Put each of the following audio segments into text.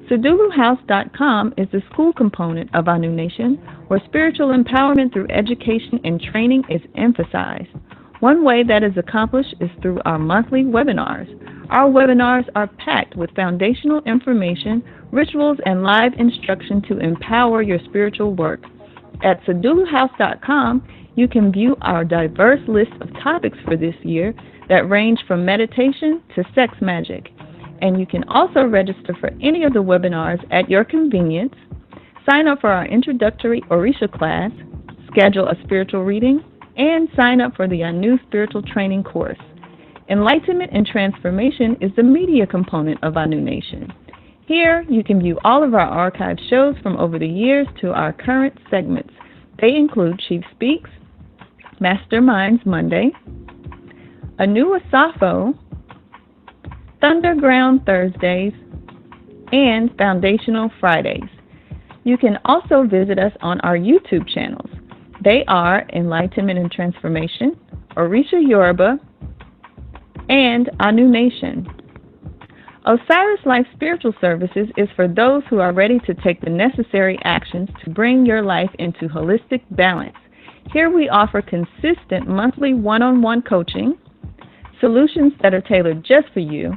Salutation.com is the school component of our new nation, where spiritual empowerment through education and training is emphasized. One way that is accomplished is through our monthly webinars. Our webinars are packed with foundational information, rituals, and live instruction to empower your spiritual work. At Salutation.com, you can view our diverse list of topics for this year that range from meditation to sex magic. And you can also register for any of the webinars at your convenience, sign up for our introductory Orisha class, schedule a spiritual reading, and sign up for the New Spiritual Training course. Enlightenment and Transformation is the media component of our new nation. Here, you can view all of our archived shows from over the years to our current segments. They include Chief Speaks, Masterminds Monday, A New Asafo, Thunderground Thursdays, and Foundational Fridays. You can also visit us on our YouTube channels. They are Enlightenment and Transformation, Orisha Yoruba, and Our New Nation. Osiris Life Spiritual Services is for those who are ready to take the necessary actions to bring your life into holistic balance. Here we offer consistent monthly one-on-one coaching, solutions that are tailored just for you,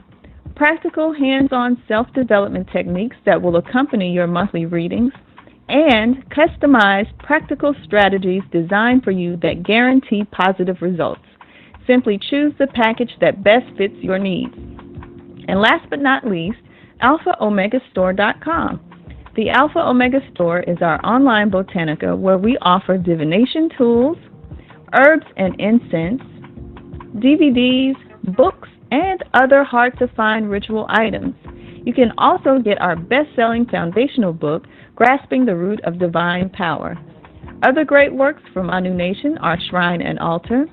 practical hands-on self-development techniques that will accompany your monthly readings, and customized practical strategies designed for you that guarantee positive results. Simply choose the package that best fits your needs. And last but not least, AlphaOmegaStore.com. The Alpha Omega Store is our online botanica where we offer divination tools, herbs and incense, DVDs, books, and other hard-to-find ritual items. You can also get our best-selling foundational book, Grasping the Root of Divine Power. Other great works from our new nation are Shrine and Altar,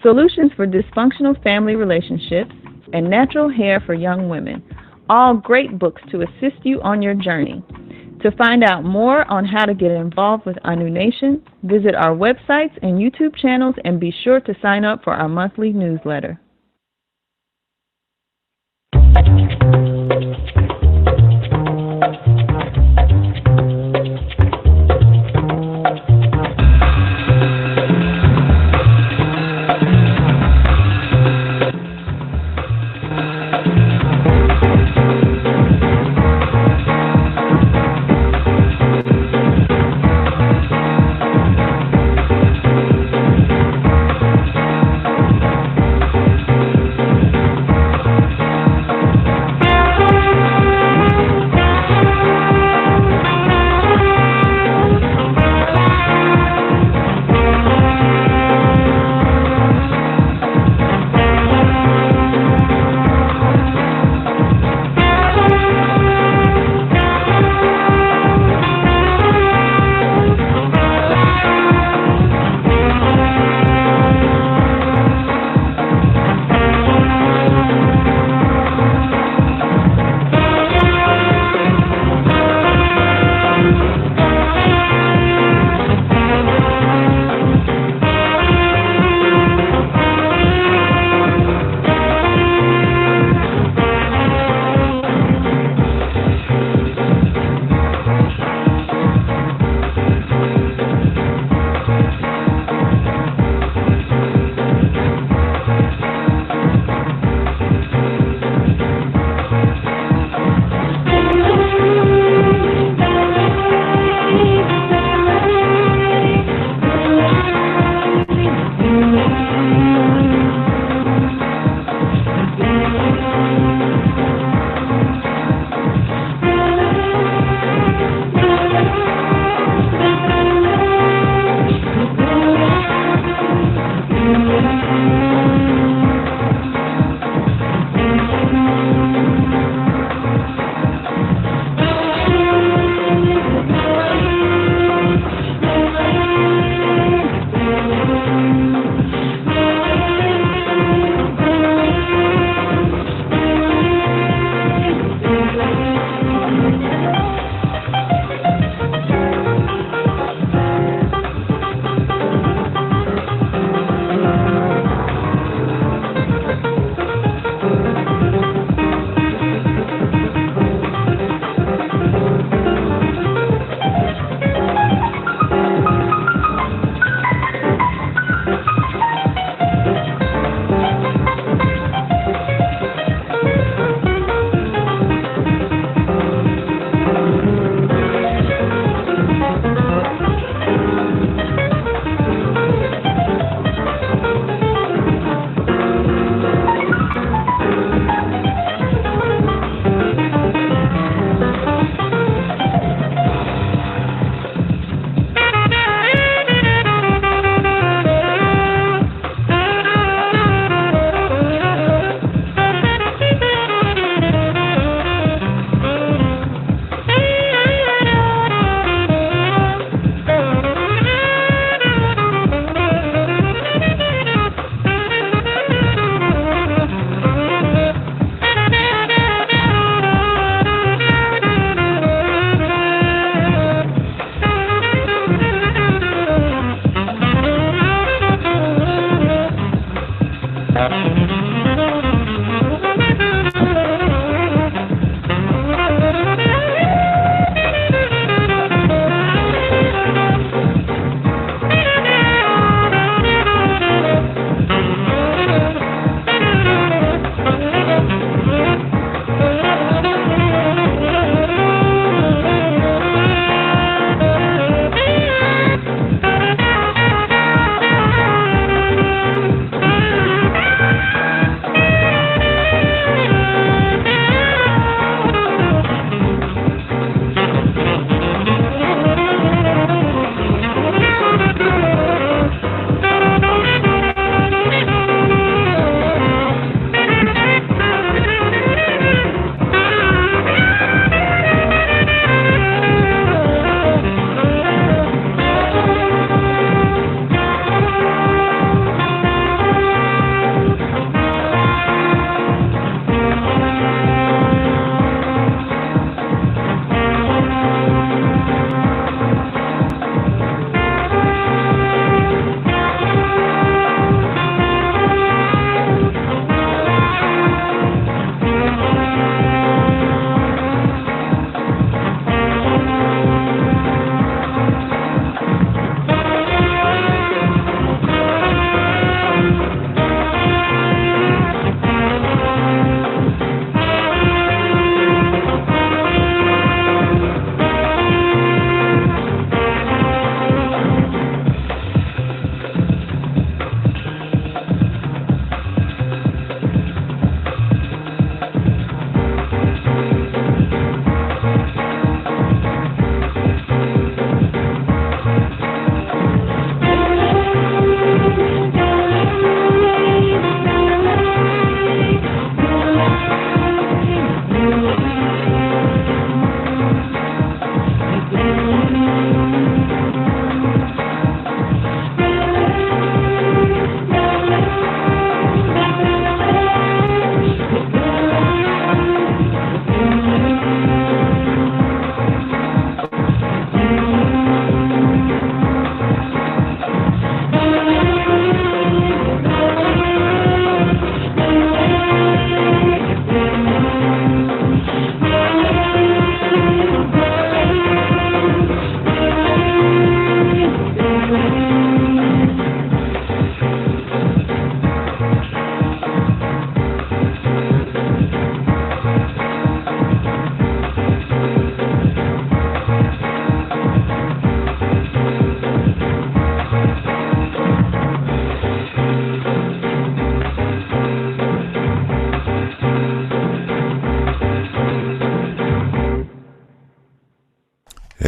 Solutions for Dysfunctional Family Relationships, and Natural Hair for Young Women. All great books to assist you on your journey. To find out more on how to get involved with our new nation, visit our websites and YouTube channels and be sure to sign up for our monthly newsletter.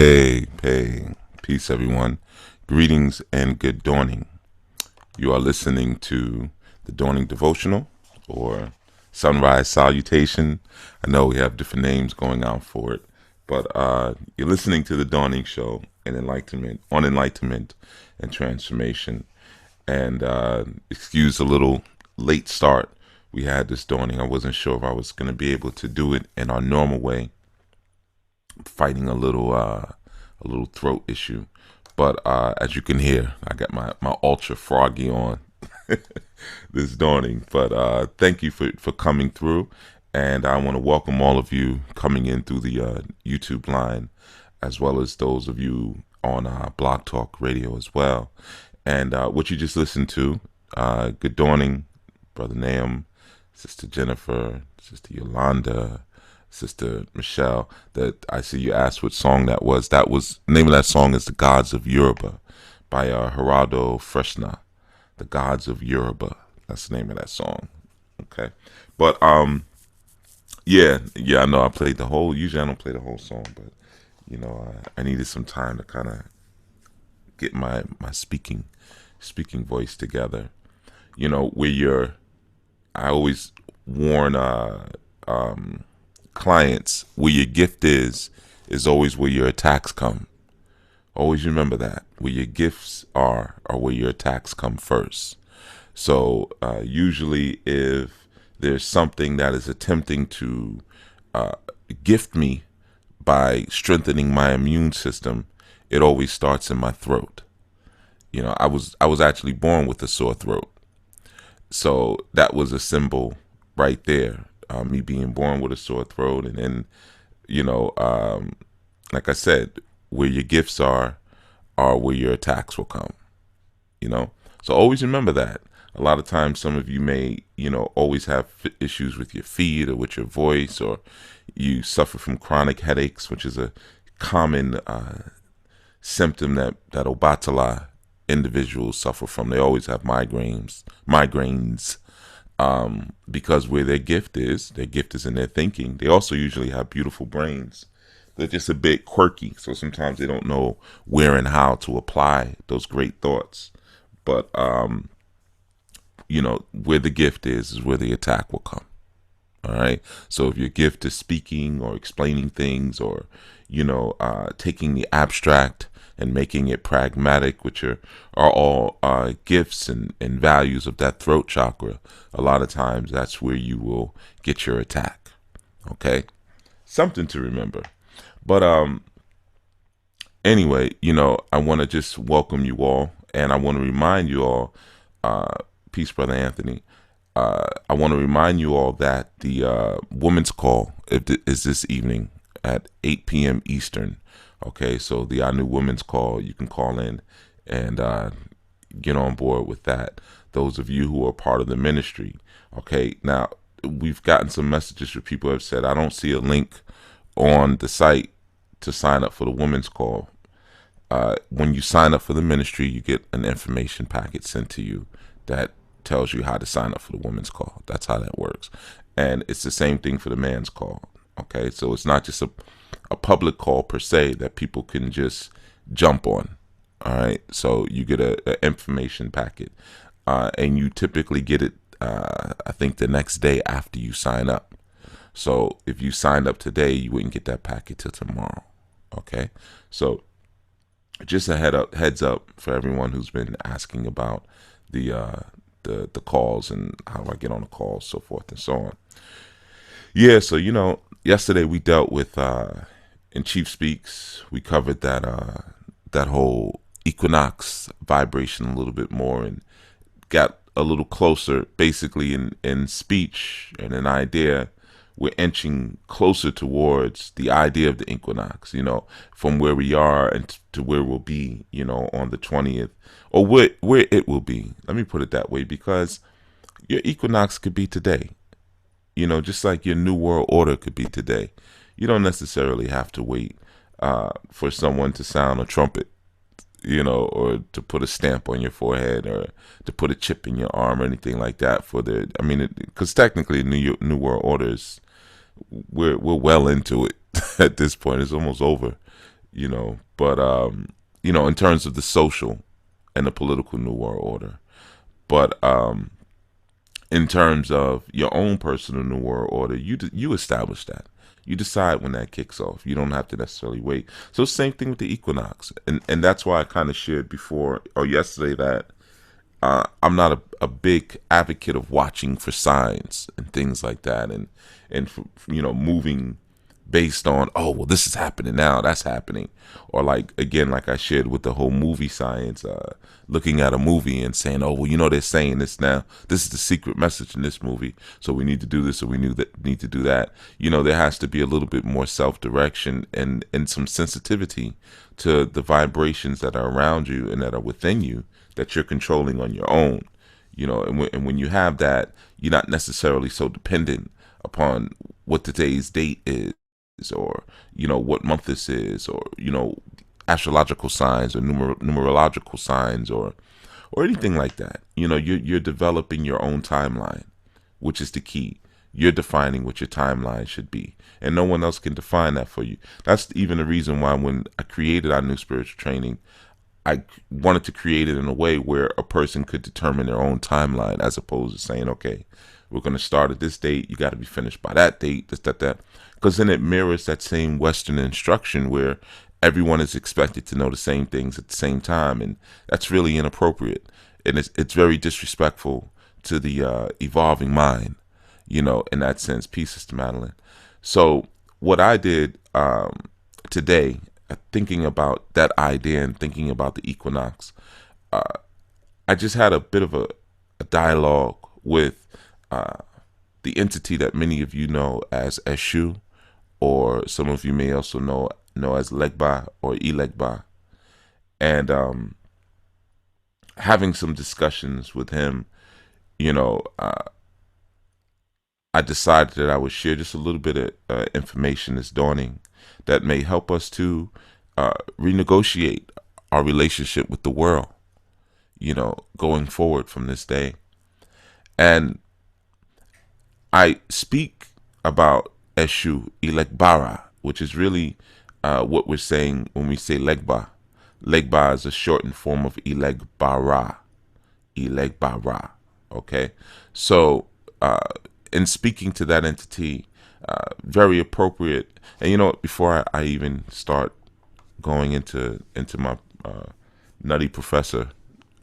Hey, peace everyone. Greetings and good dawning. You are listening to the Dawning Devotional or Sunrise Salutation. I know we have different names going out for it, but you're listening to the Dawning Show and enlightenment and transformation. And excuse a little late start. We had this dawning. I wasn't sure if I was going to be able to do it in our normal way, fighting a little throat issue. But as you can hear, I got my ultra froggy on this dawning. But thank you for coming through. And I want to welcome all of you coming in through the YouTube line, as well as those of you on Blog Talk Radio as well. And what you just listened to, good dawning, Brother Nahum, Sister Jennifer, Sister Yolanda, Sister Michelle. That I see you asked what song that was. That was, the name of that song is The Gods of Yoruba by Gerardo Freshna. The Gods of Yoruba. That's the name of that song. Okay. But yeah, I know I played the whole, usually I don't play the whole song, but I needed some time to kind of get my speaking voice together. I always warn clients, where your gift is always where your attacks come. Always remember that. Where your gifts are where your attacks come first. So usually if there's something that is attempting to gift me by strengthening my immune system, it always starts in my throat. I was actually born with a sore throat. So that was a symbol right there. Me being born with a sore throat. And then, like I said, where your gifts are where your attacks will come. So always remember that. A lot of times, some of you may, always have issues with your feet or with your voice, or you suffer from chronic headaches, which is a common symptom that Obatala individuals suffer from. They always have migraines, because where their gift is in their thinking. They also usually have beautiful brains. They're just a bit quirky, so sometimes they don't know where and how to apply those great thoughts. But where the gift is where the attack will come. All right. So if your gift is speaking or explaining things, or taking the abstract and making it pragmatic, which are all gifts and values of that throat chakra, a lot of times that's where you will get your attack. Okay, something to remember. But anyway, I want to just welcome you all, and I want to remind you all, peace, Brother Anthony. I want to remind you all that the women's call is this evening at 8 p.m. Eastern. Okay, so our new women's call, you can call in and get on board with that. Those of you who are part of the ministry. Okay, now we've gotten some messages where people have said, I don't see a link on the site to sign up for the women's call. When you sign up for the ministry, you get an information packet sent to you that tells you how to sign up for the women's call. That's how that works. And it's the same thing for the man's call. Okay, so it's not just a public call per se that people can just jump on. All right, so you get an information packet, and you typically get it, I think, the next day after you sign up. So if you signed up today, you wouldn't get that packet till tomorrow. Okay, so just a heads up for everyone who's been asking about the calls and how do I get on the calls, so forth and so on. Yeah, so yesterday we dealt with in Chief Speaks, we covered that whole equinox vibration a little bit more, and got a little closer. Basically, in speech and an idea, we're inching closer towards the idea of the equinox, from where we are and to where we'll be, on the 20th, or where it will be. Let me put it that way, because your equinox could be today, just like your new world order could be today. You don't necessarily have to wait for someone to sound a trumpet, or to put a stamp on your forehead, or to put a chip in your arm, or anything like that. Because technically, new world order is, we're well into it at this point. It's almost over. But in terms of the social and the political New World Order. But in terms of your own personal New World Order, you establish that. You decide when that kicks off. You don't have to necessarily wait. So same thing with the equinox, and that's why I kind of shared before or yesterday that I'm not a big advocate of watching for signs and things like that, and moving based on, oh well, this is happening now, that's happening, or like again, like I shared with the whole movie science, looking at a movie and saying, oh well, they're saying this now, this is the secret message in this movie, so we need to do this or we need to do that. There has to be a little bit more self-direction and some sensitivity to the vibrations that are around you and that are within you that you're controlling on your own. And when you have that, you're not necessarily so dependent upon what today's date is, or what month this is, or astrological signs or numerological signs, or anything like that. You're developing your own timeline, which is the key. You're defining what your timeline should be, and no one else can define that for you. That's even the reason why when I created our new spiritual training, I wanted to create it in a way where a person could determine their own timeline, as opposed to saying, okay, we're going to start at this date, you got to be finished by that date, this, that. Because then it mirrors that same Western instruction where everyone is expected to know the same things at the same time. And that's really inappropriate. And it's very disrespectful to the evolving mind, in that sense. Peace, Sister Madeline. So what I did today, thinking about that idea and thinking about the equinox, I just had a bit of a dialogue with the entity that many of you know as Eshu, or some of you may also know as Legba or Ilegba, and having some discussions with him, I decided that I would share just a little bit of information this dawning that may help us to renegotiate our relationship with the world, going forward from this day. And I speak about Eshu Ilegbara, which is really what we're saying when we say Legba. Legba is a shortened form of Ilegbara. Ilegbara. Okay? So, in speaking to that entity, very appropriate. And before I even start going into my nutty professor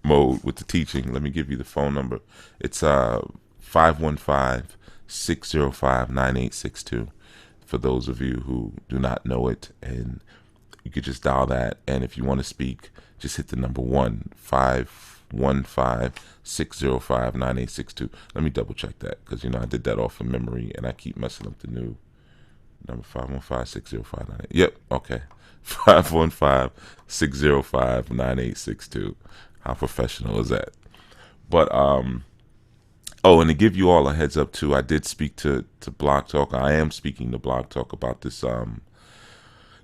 mode with the teaching, let me give you the phone number. It's 515-605-9862 for those of you who do not know it, and you could just dial that. And if you want to speak, just hit the number 515-605-9862. Let me double check that, because I did that off of memory and I keep messing up the new number. 515-605-98. Yep, okay. 515-605-9862. How professional is that? But oh, and to give you all a heads up too, I did speak to Blog Talk. I am speaking to Blog Talk about this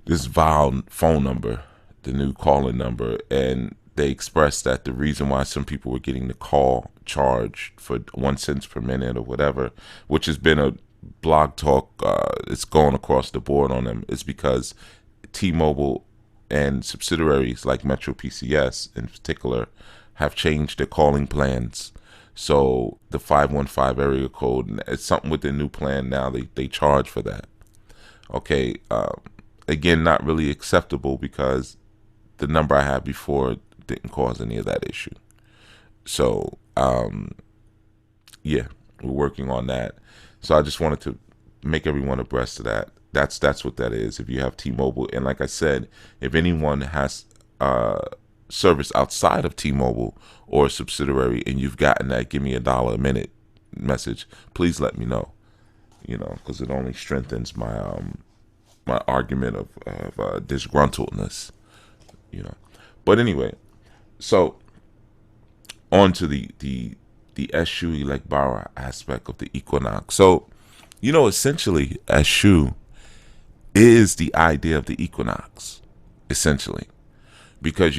this vile phone number, the new calling number, and they expressed that the reason why some people were getting the call charged for 1 cent per minute or whatever, which has been a Blog Talk, it's going across the board on them, is because T-Mobile and subsidiaries like Metro PCS in particular have changed their calling plans. So the 515 area code, it's something with their new plan now, they charge for that. Okay, again, not really acceptable, because the number I had before didn't cause any of that issue. So yeah, we're working on that. So I just wanted to make everyone abreast of that. That's what that is. If you have T-Mobile, and like I said, if anyone has service outside of T-Mobile or a subsidiary, and you've gotten that "give me $1 a minute" message, please let me know. Because it only strengthens my my argument of disgruntledness. But anyway, so on to the Eshu Ilegbara aspect of the equinox. So essentially, Eshu is the idea of the equinox, essentially, because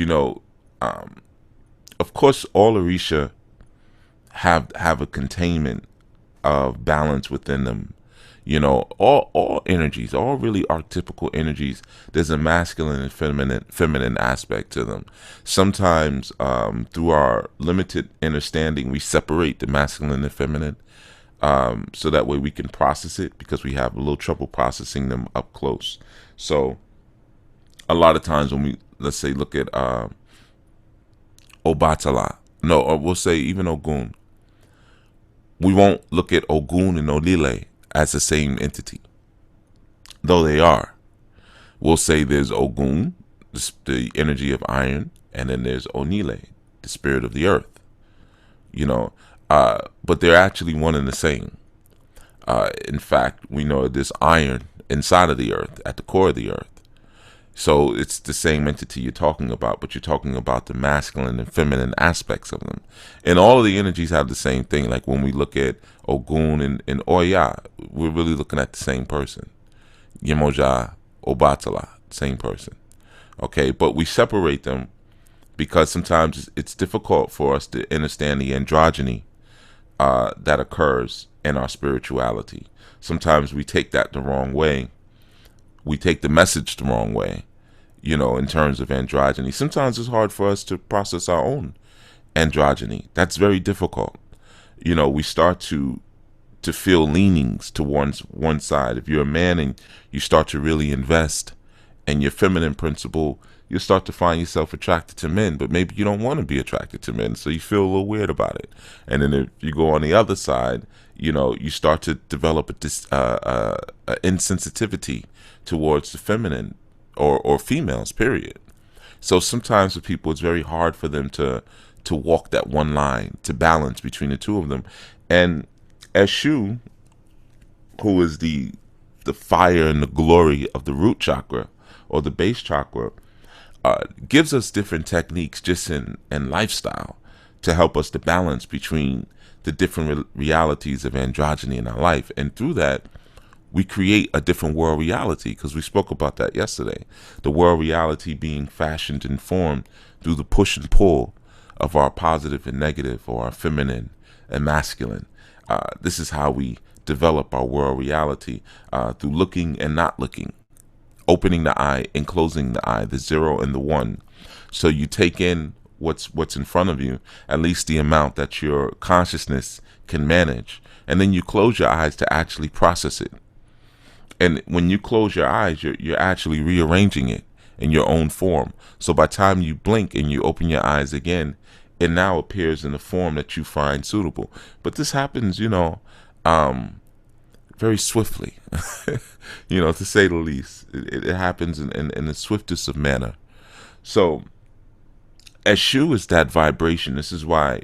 of course, all Orisha have a containment of balance within them. All energies, all really archetypical energies, there's a masculine and feminine aspect to them. Sometimes, through our limited understanding, we separate the masculine and feminine, so that way we can process it, because we have a little trouble processing them up close. So a lot of times when we, let's say, look at Obatala, no, or we'll say even Ogun, we won't look at Ogun and Olile as the same entity, though they are. We'll say there's Ogun, the energy of iron, and then there's Onile, the spirit of the earth. But they're actually one and the same. In fact, we know there's iron inside of the earth, at the core of the earth. So it's the same entity you're talking about, but you're talking about the masculine and feminine aspects of them. And all of the energies have the same thing. Like when we look at Ogun and Oya, we're really looking at the same person. Yemoja, Obatala, same person. Okay, but we separate them because sometimes it's difficult for us to understand the androgyny that occurs in our spirituality. Sometimes we take that the wrong way. We take the message the wrong way, in terms of androgyny. Sometimes it's hard for us to process our own androgyny. That's very difficult. We start to feel leanings to one side. If you're a man and you start to really invest in your feminine principle, you'll start to find yourself attracted to men, but maybe you don't want to be attracted to men, so you feel a little weird about it. And then if you go on the other side, you start to develop a insensitivity towards the feminine or females, period. So sometimes for people, it's very hard for them to walk that one line, to balance between the two of them. And Eshu, who is the fire and the glory of the root chakra or the base chakra, gives us different techniques just in lifestyle to help us to balance between the different realities of androgyny in our life. And through that, we create a different world reality, because we spoke about that yesterday. The world reality being fashioned and formed through the push and pull of our positive and negative, or our feminine and masculine. This is how we develop our world reality, through looking and not looking, opening the eye and closing the eye, the 0 and the 1. So you take in what's in front of you, at least the amount that your consciousness can manage, and then you close your eyes to actually process it. And when you close your eyes, you're actually rearranging it in your own form. So by the time you blink and you open your eyes again, it now appears in a form that you find suitable. But this happens, very swiftly, to say the least. It happens in the swiftest of manner. So Eshu is that vibration. This is why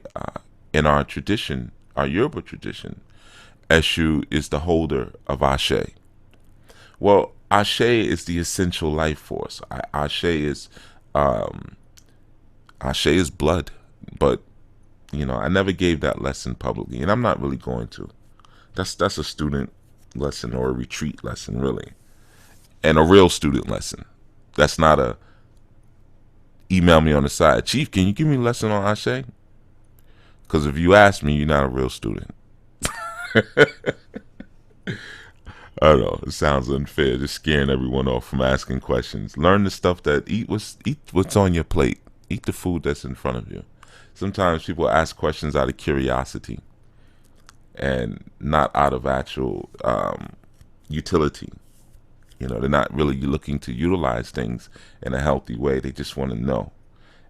in our tradition, our Yoruba tradition, Eshu is the holder of Ashe. Well, Ashe is the essential life force. Ashe is blood. But I never gave that lesson publicly, and I'm not really going to. That's a student lesson or a retreat lesson, really, and a real student lesson. That's not a email me on the side, Chief, can you give me a lesson on Ashe? Because if you ask me, you're not a real student. I don't know. It sounds unfair, just scaring everyone off from asking questions. Learn the stuff eat what's on your plate. Eat the food that's in front of you. Sometimes people ask questions out of curiosity and not out of actual utility. They're not really looking to utilize things in a healthy way. They just want to know.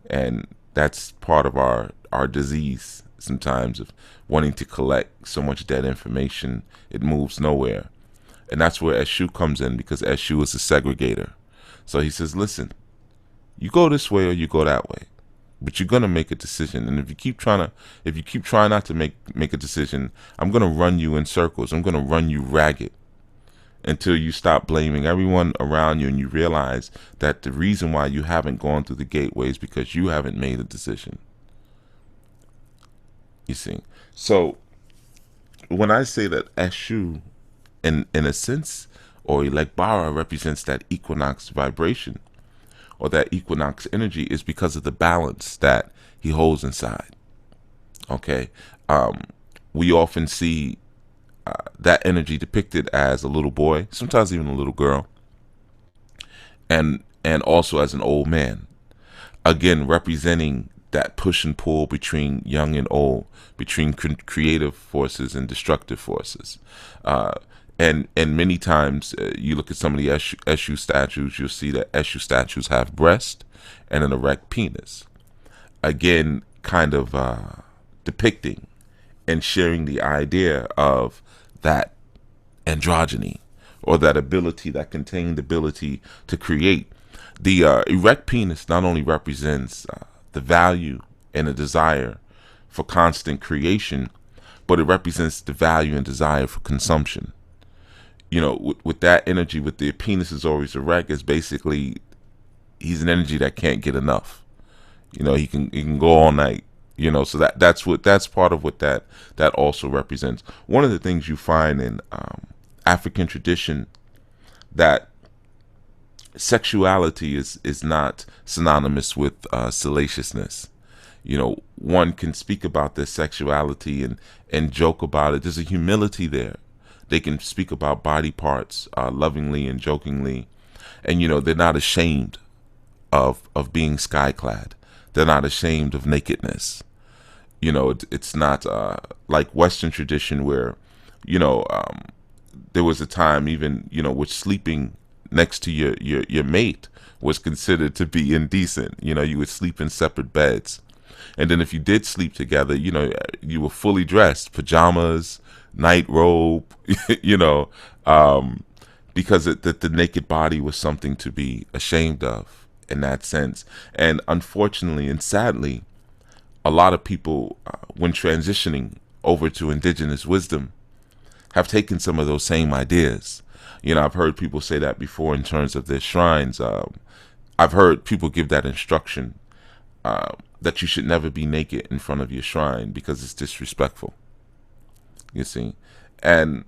And that's part of our disease sometimes, of wanting to collect so much dead information. It moves nowhere. And that's where Eshu comes in, because Eshu is a segregator. So he says, listen, you go this way or you go that way, but you're gonna make a decision. And if you keep trying not to make a decision, I'm gonna run you in circles. I'm gonna run you ragged until you stop blaming everyone around you and you realize that the reason why you haven't gone through the gateway is because you haven't made a decision. You see? So when I say that Eshu, in a sense, or Elegbara represents that equinox vibration, or that equinox energy, is because of the balance that he holds inside. Okay? We often see that energy depicted as a little boy, sometimes even a little girl, and also as an old man. Again, representing that push and pull between young and old, between creative forces and destructive forces. Uh, and many times you look at some of the Eshu statues, you'll see that Eshu statues have breast and an erect penis. Again, kind of depicting and sharing the idea of that androgyny, or that ability, that contained ability to create. The erect penis not only represents the value and the desire for constant creation, but it represents the value and desire for consumption. With that energy, with the penis is always erect, is basically he's an energy that can't get enough. He can go all night. So that's part of what that also represents. One of the things you find in African tradition, that sexuality is not synonymous with salaciousness. One can speak about their sexuality and joke about it. There's a humility there. They can speak about body parts lovingly and jokingly, and they're not ashamed of being skyclad. They're not ashamed of nakedness. It's not like Western tradition where there was a time, even which sleeping next to your mate was considered to be indecent. You would sleep in separate beds, and then if you did sleep together, you were fully dressed, pajamas, night robe, because the naked body was something to be ashamed of in that sense. And unfortunately and sadly, a lot of people, when transitioning over to indigenous wisdom, have taken some of those same ideas. I've heard people say that before in terms of their shrines. I've heard people give that instruction, that you should never be naked in front of your shrine because it's disrespectful. You see? And,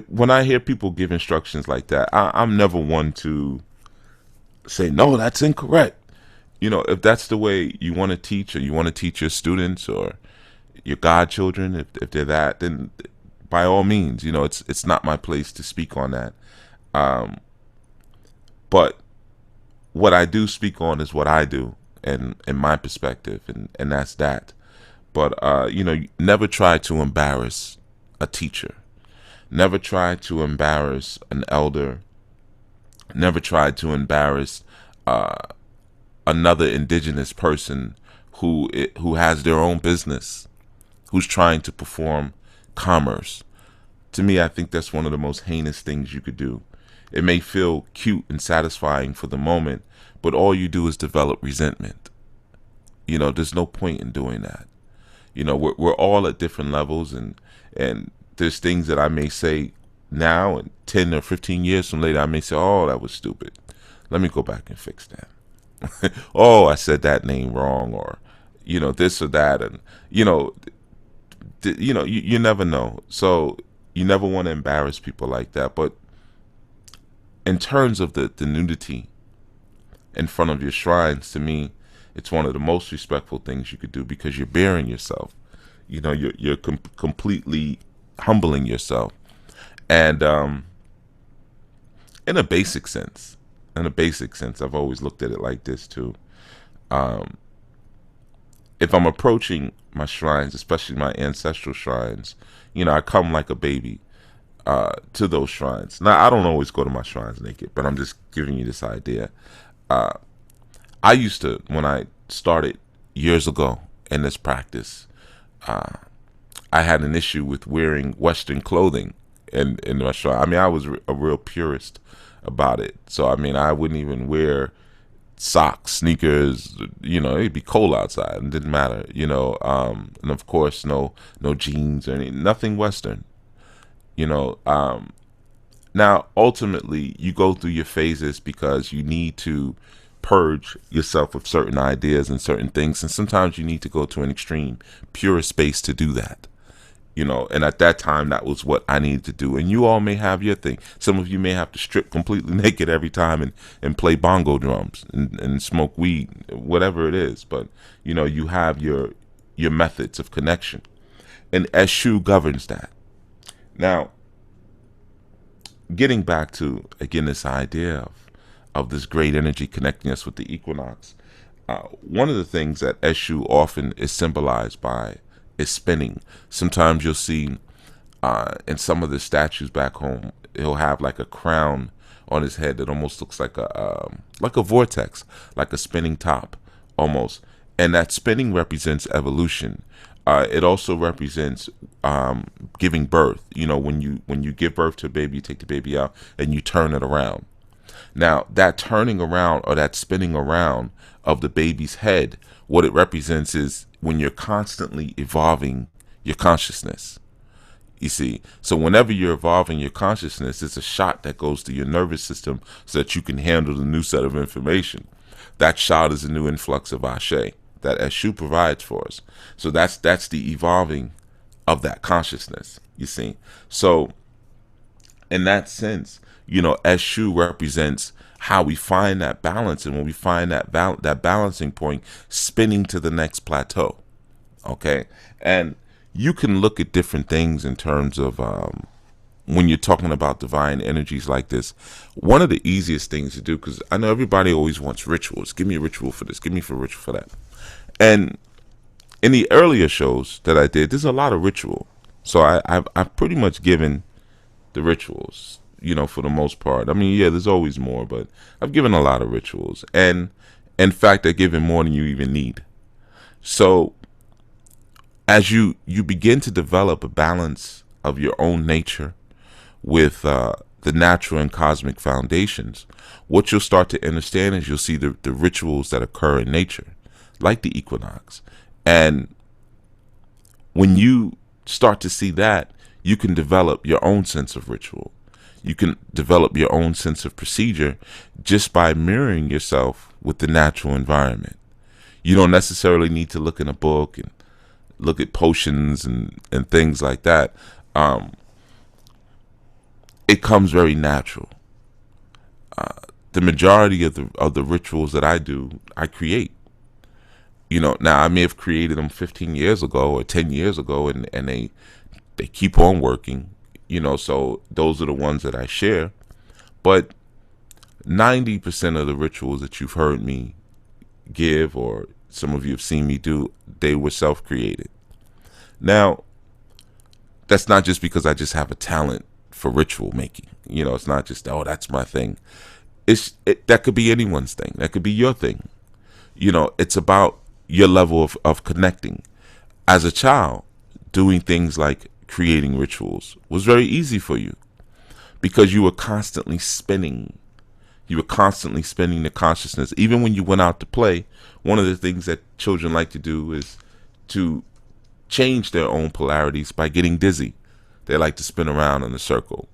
when I hear people give instructions like that, I'm never one to say, no, that's incorrect. If that's the way you want to teach, or you want to teach your students or your godchildren, if they're that, then by all means, it's not my place to speak on that. But what I do speak on is what I do, and in my perspective, and that's that. But never try to embarrass a teacher. Never try to embarrass an elder. Never try to embarrass another indigenous person who has their own business, who's trying to perform commerce. To me, I think that's one of the most heinous things you could do. It may feel cute and satisfying for the moment, but all you do is develop resentment. There's no point in doing that. We're all at different levels, and there's things that I may say now, and 10 or 15 years from later, I may say, oh, that was stupid. Let me go back and fix that. Oh, I said that name wrong, or this or that, and you never know. So you never want to embarrass people like that. But in terms of the nudity in front of your shrines, to me, it's one of the most respectful things you could do, because you're bearing yourself. You're completely humbling yourself, and in a basic sense, I've always looked at it like this too. If I'm approaching my shrines, especially my ancestral shrines, I come like a baby to those shrines. Now, I don't always go to my shrines naked, but I'm just giving you this idea. I used to, when I started years ago in this practice, I had an issue with wearing Western clothing in my shrine. I mean, I was a real purist about it. So, I mean, I wouldn't even wear socks, sneakers, it'd be cold outside, and it didn't matter, and of course, no jeans or nothing Western, Now, ultimately, you go through your phases because you need to purge yourself of certain ideas and certain things, and sometimes you need to go to an extreme, pure space to do that. And at that time, that was what I needed to do. And you all may have your thing. Some of you may have to strip completely naked every time and play bongo drums and smoke weed, whatever it is. But, you have your methods of connection. And Eshu governs that. Now, getting back to, again, this idea of this great energy connecting us with the equinox, one of the things that Eshu often is symbolized by is spinning. Sometimes you'll see in some of the statues back home, he'll have like a crown on his head that almost looks like a vortex, like a spinning top, almost. And that spinning represents evolution. It also represents giving birth. You know, when you give birth to a baby, you take the baby out and you turn it around. Now, that turning around or that spinning around of the baby's head, what it represents is when you're constantly evolving your consciousness. You see, so whenever you're evolving your consciousness, it's a shot that goes to your nervous system so that you can handle the new set of information. That shot is a new influx of Ashe that Eshu provides for us. So that's the evolving of that consciousness, you see. So in that sense, you know, Eshu represents how we find that balance, and when we find that balancing point, spinning to the next plateau. Okay, and you can look at different things in terms of when you're talking about divine energies like this. One of the easiest things to do, because I know everybody always wants rituals. Give me a ritual for this. Give me a ritual for that. And in the earlier shows that I did, there's a lot of ritual. So I've pretty much given the rituals, you know, for the most part. I mean, yeah, there's always more, but I've given a lot of rituals. And in fact, I've given more than you even need. So as you begin to develop a balance of your own nature with the natural and cosmic foundations, what you'll start to understand is you'll see the rituals that occur in nature, like the equinox. And when you start to see that, you can develop your own sense of ritual. You can develop your own sense of procedure just by mirroring yourself with the natural environment. You don't necessarily need to look in a book and look at potions and things like that. It comes very natural. The majority of the rituals that I do, I create. You know, now I may have created them 15 years ago or 10 years ago, and they keep on working. You know, so those are the ones that I share. But 90% of the rituals that you've heard me give, or some of you have seen me do, they were self-created. Now, that's not just because I just have a talent for ritual making. You know, it's not just, oh, that's my thing. That could be anyone's thing. That could be your thing. You know, it's about your level of connecting. As a child, doing things like creating rituals was very easy for you because you were constantly spinning. You were constantly spinning the consciousness. Even when you went out to play, one of the things that children like to do is to change their own polarities by getting dizzy. They like to spin around in a circle.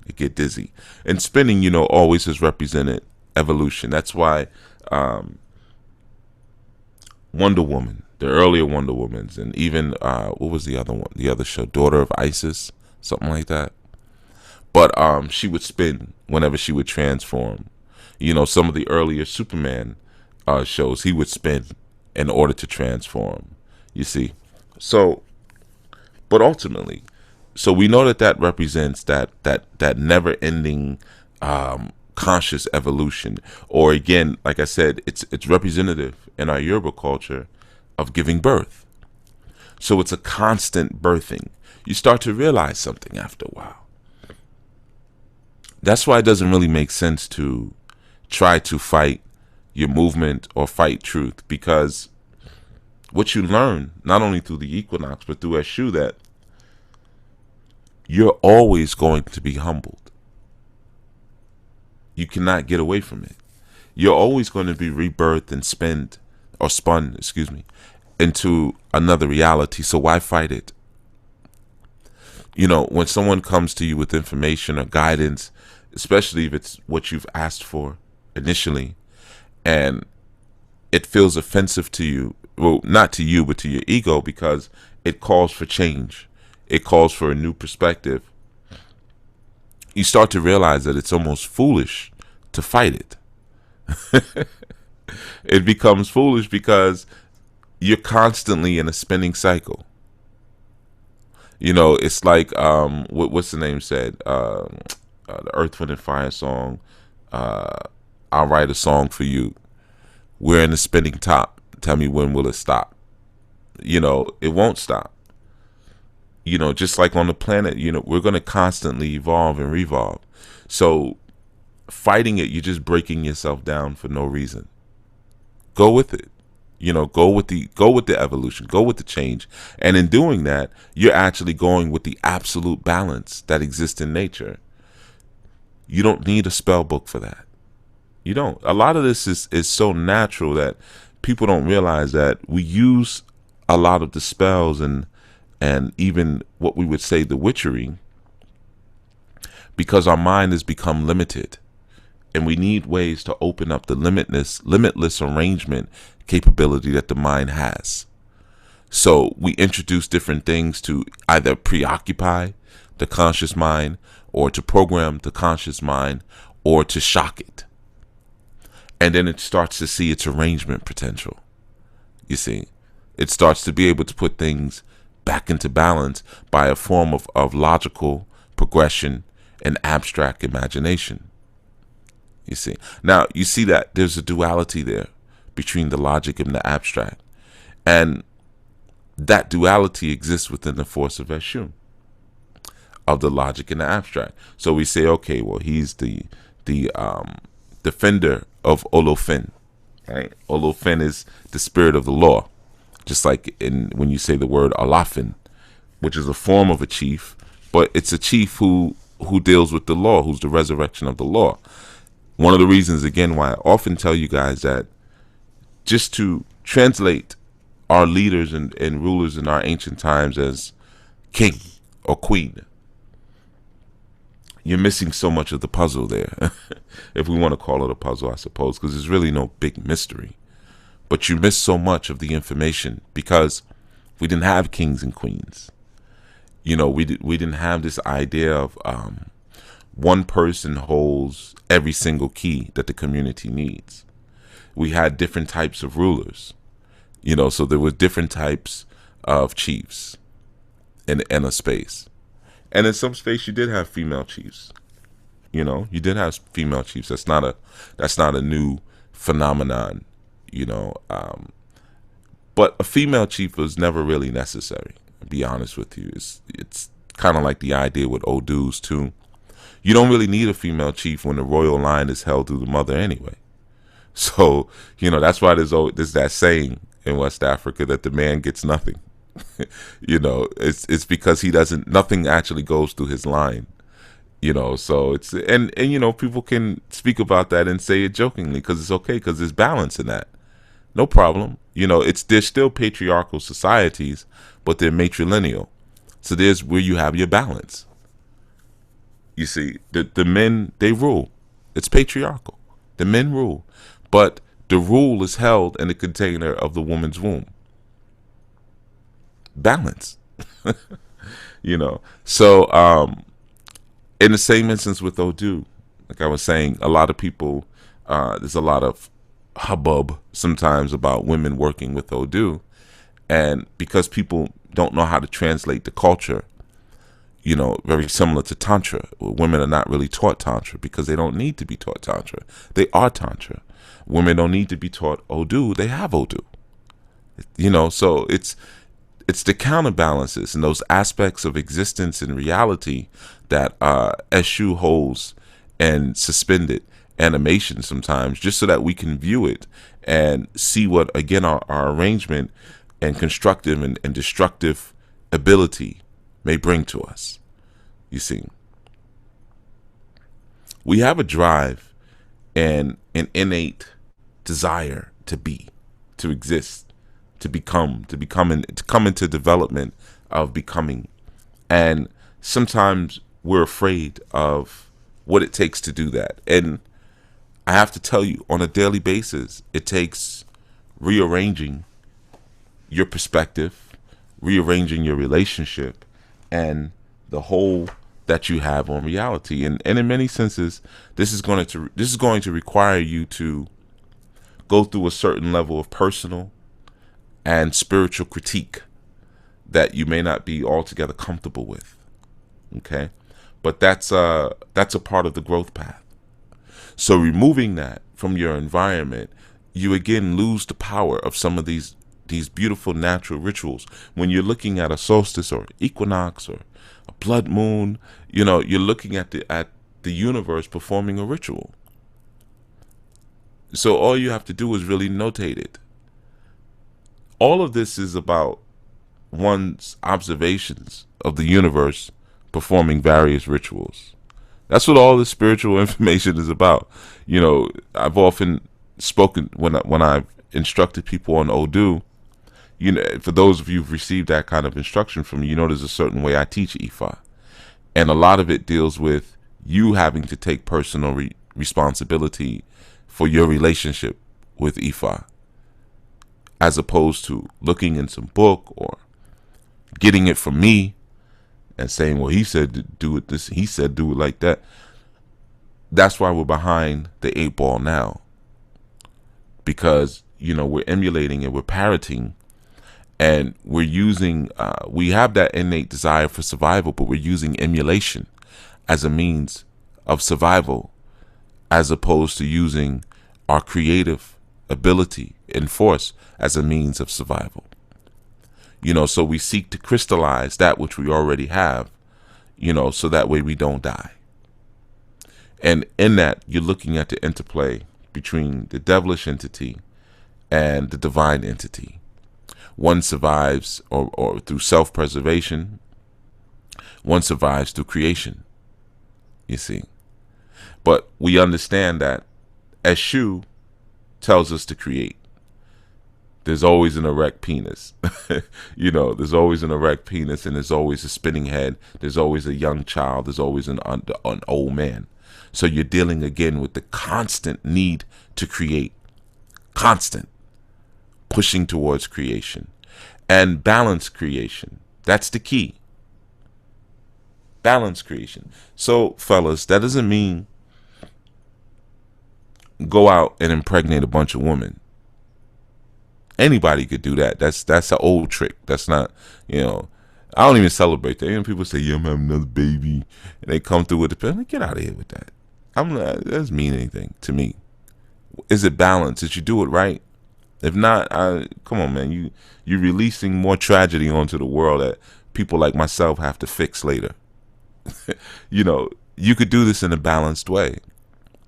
They get dizzy. And spinning, you know, always has represented evolution. That's why Wonder Woman, the earlier Wonder Womans, and even what was the other one? The other show, Daughter of Isis, something like that. But she would spin whenever she would transform. You know, some of the earlier Superman shows, he would spin in order to transform. You see, so, but ultimately, so we know that represents that never-ending conscious evolution, or again, like I said, it's representative in our Yoruba culture of giving birth. So it's a constant birthing. You start to realize something after a while. That's why it doesn't really make sense to try to fight your movement or fight truth, because what you learn, not only through the equinox, but through Eshu, that you're always going to be humbled. You cannot get away from it. You're always going to be rebirthed and spun, into another reality. So why fight it? You know, when someone comes to you with information or guidance, especially if it's what you've asked for initially, and it feels offensive to you, well, not to you, but to your ego, because it calls for change. It calls for a new perspective. You start to realize that it's almost foolish to fight it. It becomes foolish because you're constantly in a spinning cycle. It's like what's the name said? The Earth, Wind and Fire song. Uh, I'll write a song for you. We're in the spinning top. Tell me when will it stop? It won't stop. Just like on the planet, we're going to constantly evolve and revolve. So fighting it, you're just breaking yourself down for no reason. Go with it. Go with the evolution, go with the change. And in doing that, you're actually going with the absolute balance that exists in nature. You don't need a spell book for that. You don't. A lot of this is so natural that people don't realize that we use a lot of the spells and even what we would say the witchery because our mind has become limited, and we need ways to open up the limitless arrangement capability that the mind has. So we introduce different things to either preoccupy the conscious mind, or to program the conscious mind, or to shock it. And then it starts to see its arrangement potential. You see, it starts to be able to put things back into balance by a form of logical progression and abstract imagination. You see, now you see that there's a duality there between the logic and the abstract, and that duality exists within the force of Eshu, of the logic and the abstract. So we say, okay, well, he's the defender of Olofin, right? Olofin is the spirit of the law, just like when you say the word Alafin, which is a form of a chief, but it's a chief who deals with the law, who's the resurrection of the law. One of the reasons, again, why I often tell you guys that just to translate our leaders and rulers in our ancient times as king or queen, you're missing so much of the puzzle there. If we want to call it a puzzle, I suppose, because there's really no big mystery. But you miss so much of the information because we didn't have kings and queens. We didn't have this idea of one person holds every single key that the community needs. We had different types of rulers, so there were different types of chiefs in a space. And in some space you did have female chiefs. You did have female chiefs. That's not a new phenomenon, but a female chief was never really necessary, to be honest with you. It's kind of like the idea with Odus too. You don't really need a female chief when the royal line is held through the mother anyway. So, that's why there's that saying in West Africa that the man gets nothing. It's because nothing actually goes through his line. So it's, and people can speak about that and say it jokingly because it's okay, because there's balance in that. No problem. There's still patriarchal societies, but they're matrilineal. So there's where you have your balance. You see, the men, they rule. It's patriarchal. The men rule. But the rule is held in the container of the woman's womb. Balance. So in the same instance with Odu, like I was saying, a lot of people, there's a lot of hubbub sometimes about women working with Odu. And because people don't know how to translate the culture, very similar to Tantra. Women are not really taught Tantra because they don't need to be taught Tantra. They are Tantra. Women don't need to be taught Odu. They have Odu. So it's the counterbalances and those aspects of existence and reality that Eshu holds and suspended animation sometimes, just so that we can view it and see what, again, our arrangement and constructive and destructive ability may bring to us. You see, we have a drive and an innate desire to be, to exist, to come into development of becoming. And sometimes we're afraid of what it takes to do that. And I have to tell you, on a daily basis, it takes rearranging your perspective, rearranging your relationship, and the whole that you have on reality. And in many senses, this is going to require you to go through a certain level of personal and spiritual critique that you may not be altogether comfortable with. Okay, but that's a part of the growth path. So removing that from your environment, you again lose the power of some of these beautiful natural rituals. When you're looking at a solstice or equinox or a blood moon, you're looking at the universe performing a ritual. So all you have to do is really notate it. All of this is about one's observations of the universe performing various rituals. That's what all this spiritual information is about. I've often spoken when I've instructed people on Odu. For those of you who've received that kind of instruction from me, there's a certain way I teach Ifa, and a lot of it deals with you having to take personal responsibility for your relationship with Ifa, as opposed to looking in some book or getting it from me and saying, well, he said to do it this, he said do it like that. That's why we're behind the 8 ball now, because we're emulating and we're parroting, and we're using we have that innate desire for survival, but we're using emulation as a means of survival, as opposed to using our creative ability and force as a means of survival. So we seek to crystallize that which we already have, so that way we don't die. And in that, you're looking at the interplay between the devilish entity and the divine entity. One survives or through self-preservation. One survives through creation, you see. But we understand that Eshu tells us to create. There's always an erect penis. There's always an erect penis, and there's always a spinning head. There's always a young child. There's always an old man. So you're dealing again with the constant need to create. Constant. Pushing towards creation. And balanced creation. That's the key. Balanced creation. So, fellas, that doesn't mean go out and impregnate a bunch of women. Anybody could do that. That's an old trick. That's not, I don't even celebrate that. People say, yeah, I'm having another baby, and they come through with the pill. Get out of here with that. That doesn't mean anything to me. Is it balanced? Did you do it right? If not, come on, man. You're releasing more tragedy onto the world that people like myself have to fix later. You could do this in a balanced way.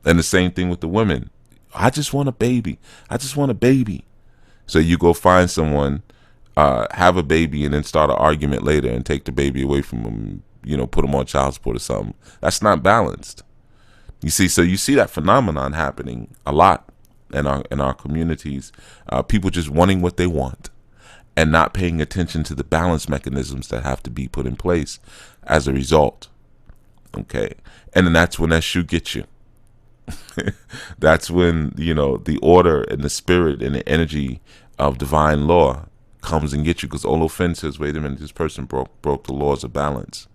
And the same thing with the women. I just want a baby. I just want a baby. So you go find someone, have a baby, and then start an argument later and take the baby away from them, put them on child support or something. That's not balanced. You see, so you see that phenomenon happening a lot in our communities. People just wanting what they want and not paying attention to the balance mechanisms that have to be put in place as a result. Okay, and then that's when that shoe gets you. That's when the order and the spirit and the energy of divine law comes and gets you, because Olofin says, wait a minute, this person broke the laws of balance.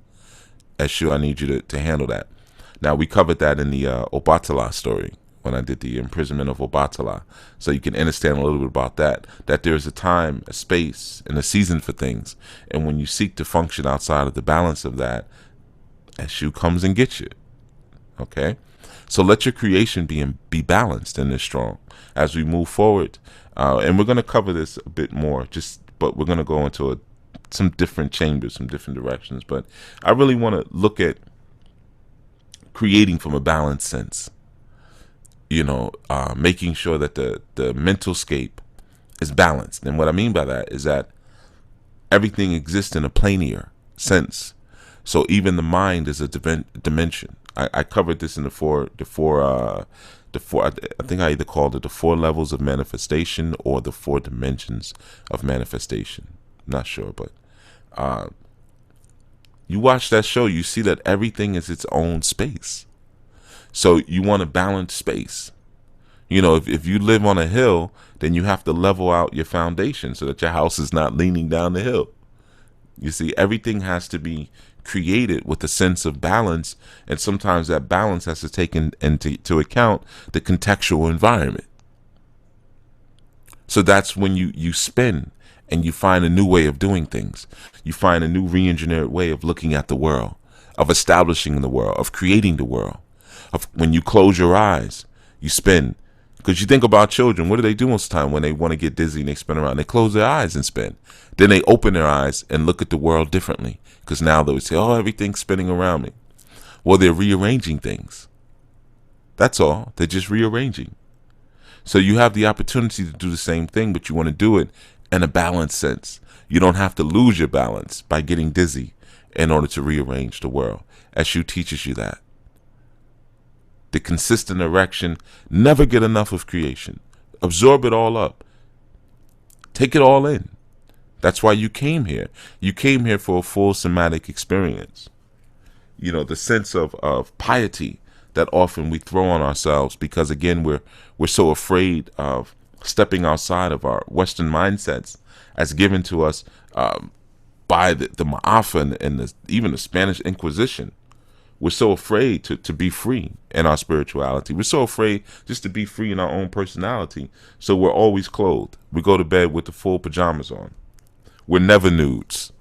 Eshu, I need you to handle that. Now, we covered that in the Obatala story when I did the imprisonment of Obatala, so you can understand a little bit about that there is a time, a space, and a season for things, and when you seek to function outside of the balance of that, Eshu comes and gets you. Okay, so let your creation be balanced and strong as we move forward, and we're going to cover this a bit more, but we're going to go into some different chambers, some different directions. But I really want to look at creating from a balanced sense, making sure that the mental scape is balanced. And what I mean by that is that everything exists in a planier sense. So even the mind is a dimension. I covered this in the four. I think I either called it the 4 levels of manifestation or the 4 dimensions of manifestation. I'm not sure, but you watch that show, you see that everything is its own space. So you want a balanced space. If you live on a hill, then you have to level out your foundation so that your house is not leaning down the hill. You see, everything has to be created with a sense of balance, and sometimes that balance has to take into account the contextual environment. So that's when you spin and you find a new way of doing things. You find a new re-engineered way of looking at the world, of establishing the world, of creating the world. Of when you close your eyes, you spin. Because you think about children, what do they do most of the time when they want to get dizzy and they spin around? They close their eyes and spin. Then they open their eyes and look at the world differently. Because now they would say, oh, everything's spinning around me. Well, they're rearranging things. That's all. They're just rearranging. So you have the opportunity to do the same thing, but you want to do it in a balanced sense. You don't have to lose your balance by getting dizzy in order to rearrange the world. SU teaches you that. The consistent erection, never get enough of creation. Absorb it all up. Take it all in. That's why you came here. You came here for a full somatic experience. You know, the sense of piety that often we throw on ourselves because, again, we're so afraid of stepping outside of our Western mindsets as given to us by the Ma'afa and even the Spanish Inquisition. We're so afraid to be free in our spirituality. We're so afraid just to be free in our own personality. So we're always clothed. We go to bed with the full pajamas on. We're never nudes.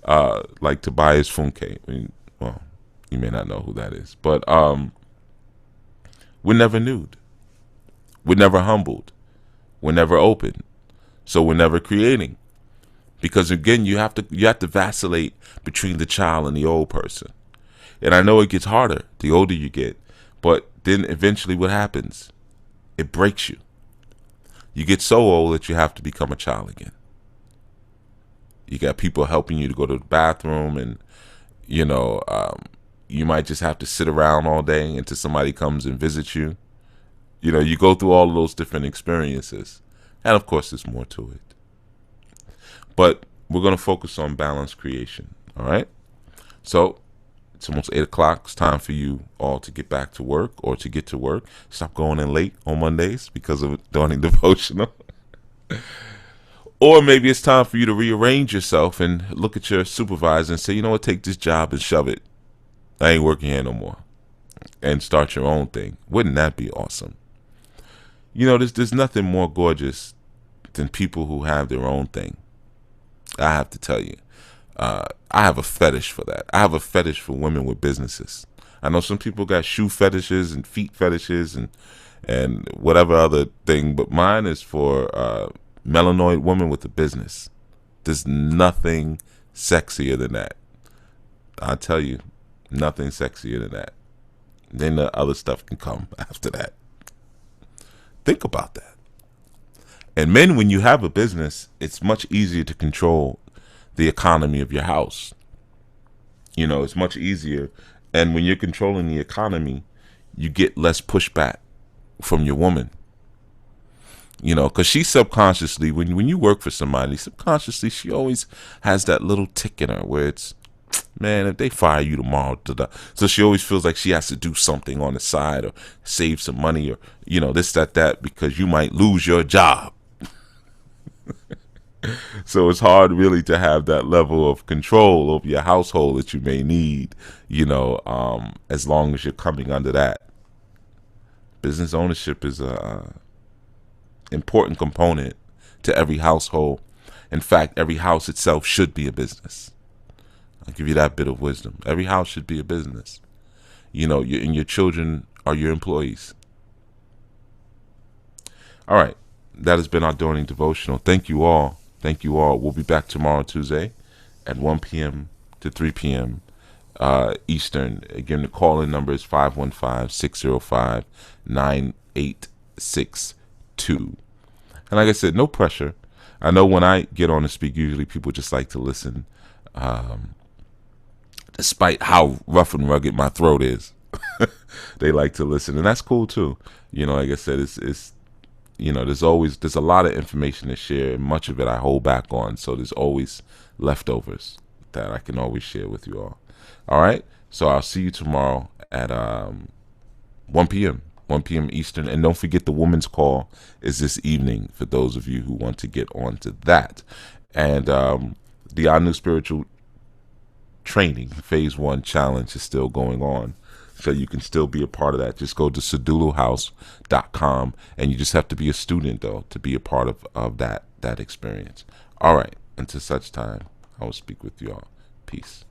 Like Tobias Funke. I mean, well, you may not know who that is. But we're never nude. We're never humbled. We're never open. So we're never creating. Because again, you have to vacillate between the child and the old person. And I know it gets harder the older you get, but then eventually what happens? It breaks you. You get so old that you have to become a child again. You got people helping you to go to the bathroom, and you know, you might just have to sit around all day until somebody comes and visits you. You know, you go through all of those different experiences. And of course, there's more to it. But we're going to focus on balanced creation. All right? So it's almost 8 o'clock. It's time for you all to get back to work or to get to work. Stop going in late on Mondays because of Dawning Devotional. Or maybe it's time for you to rearrange yourself and look at your supervisor and say, you know what, take this job and shove it. I ain't working here no more. And start your own thing. Wouldn't that be awesome? You know, there's nothing more gorgeous than people who have their own thing. I have to tell you. I have a fetish for that. I have a fetish for women with businesses. I know some people got shoe fetishes and feet fetishes and whatever other thing, but mine is for melanoid woman with a business. There's nothing sexier than that. I'll tell you, nothing sexier than that. Then the other stuff can come after that. Think about that. And men, when you have a business, it's much easier to control the economy of your house. You know, it's much easier. And when you're controlling the economy, you get less pushback from your woman. You know, because she subconsciously, when you work for somebody, subconsciously, she always has that little tick in her where it's, man, if they fire you tomorrow, so she always feels like she has to do something on the side or save some money or, you know, this, that, because you might lose your job. So it's hard really to have that level of control over your household that you may need, you know, as long as you're coming under that. Business ownership is a important component to every household. In fact, every house itself should be a business. I'll give you that bit of wisdom. Every house should be a business. You know, and your children are your employees. All right. That has been our Dawning Devotional. Thank you all. Thank you all. We'll be back tomorrow, Tuesday, at 1 p.m. to 3 p.m. Eastern. Again, the call-in number is 515-605-9862. And like I said, no pressure. I know when I get on to speak, usually people just like to listen. Despite how rough and rugged my throat is, they like to listen, and that's cool too. You know, like I said, it's you know, there's a lot of information to share, and much of it I hold back on. So there's always leftovers that I can always share with you all. All right, so I'll see you tomorrow at 1 p.m. Eastern, and don't forget the women's call is this evening for those of you who want to get on to that, and the Our New Spiritual Training Phase 1 Challenge is still going on, so you can still be a part of that. Just go to seduluhouse.com, and you just have to be a student, though, to be a part of that that experience. All right. Until such time, I will speak with you all. Peace.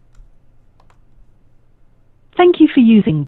Thank you for using